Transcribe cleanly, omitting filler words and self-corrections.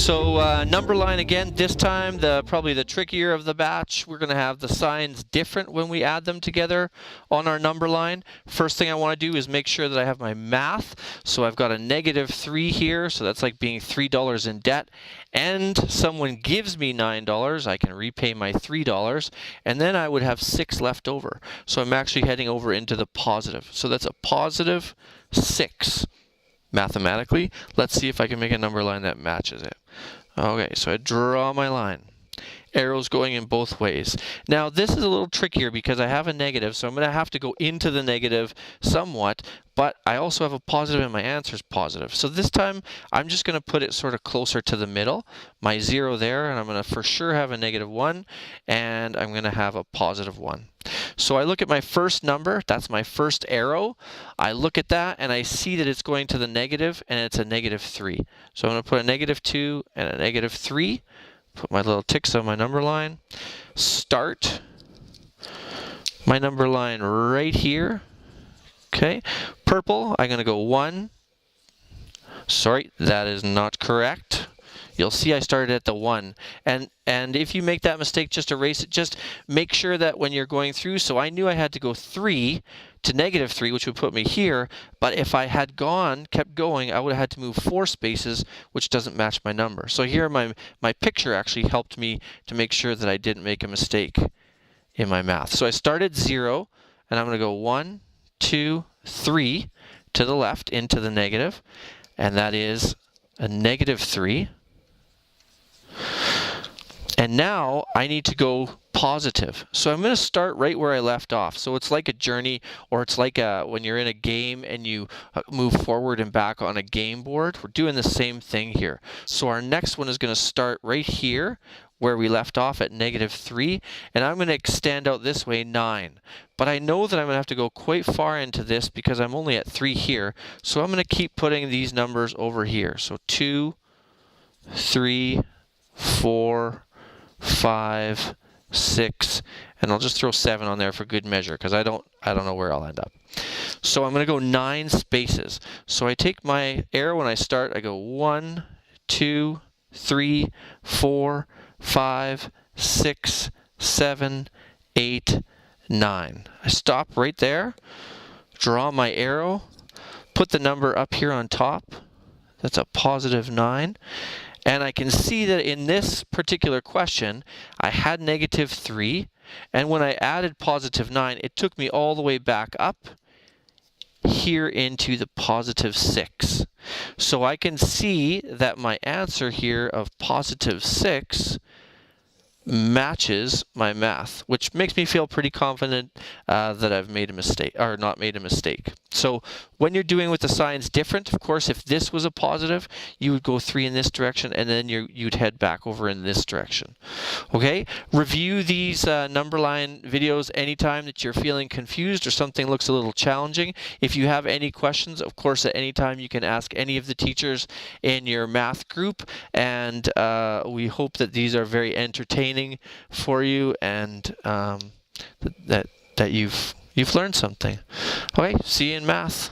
So number line again, this time probably the trickier of the batch. We're going to have the signs different when we add them together on our number line. First thing I want to do is make sure that I have my math. So I've got a -3 here, so that's like being $3 in debt. And someone gives me $9, I can repay my $3, and then I would have 6 left over. So I'm actually heading over into the positive. So that's a positive 6. Mathematically, let's see if I can make a number line that matches it. Okay, so I draw my line. Arrows going in both ways. Now this is a little trickier because I have a negative, so I'm going to have to go into the negative somewhat, but I also have a positive and my answer is positive. So this time I'm just going to put it sort of closer to the middle, my 0 there, and I'm going to for sure have a -1, and I'm going to have a positive 1. So I look at my first number, that's my first arrow. I look at that and I see that it's going to the negative and it's a -3. So I'm going to put a -2 and a -3. Put my little ticks on my number line. Start my number line right here. Okay. Purple, I'm going to go 1. Sorry, that is not correct. You'll see I started at the 1. And if you make that mistake, just erase it. Just make sure that when you're going through, so I knew I had to go 3 to -3, which would put me here. But if I had kept going, I would have had to move 4 spaces, which doesn't match my number. So here my picture actually helped me to make sure that I didn't make a mistake in my math. So I started 0, and I'm going to go 1, 2, 3 to the left into the negative, and that is a -3. And now I need to go positive. So I'm going to start right where I left off. So it's like a journey, or it's like when you're in a game and you move forward and back on a game board. We're doing the same thing here. So our next one is going to start right here where we left off at -3, and I'm going to extend out this way 9. But I know that I'm going to have to go quite far into this because I'm only at 3 here. So I'm going to keep putting these numbers over here. So 2, 3, 4, 5, 6, and I'll just throw 7 on there for good measure because I don't know where I'll end up. So I'm going to go 9 spaces. So I take my arrow when I start, I go 1, 2, 3, 4, 5, 6, 7, 8, 9. I stop right there, draw my arrow, put the number up here on top. That's a positive 9. And I can see that in this particular question, I had -3, and when I added positive 9, it took me all the way back up here into the positive 6. So I can see that my answer here of positive 6 matches my math, which makes me feel pretty confident that I've made a mistake, or not made a mistake. So when you're doing with the signs different, of course, if this was a positive, you would go 3 in this direction, and then you'd head back over in this direction. Okay, review these number line videos anytime that you're feeling confused or something looks a little challenging. If you have any questions, of course, at any time you can ask any of the teachers in your math group, and we hope that these are very entertaining for you, and that you've learned something. Okay, see you in math.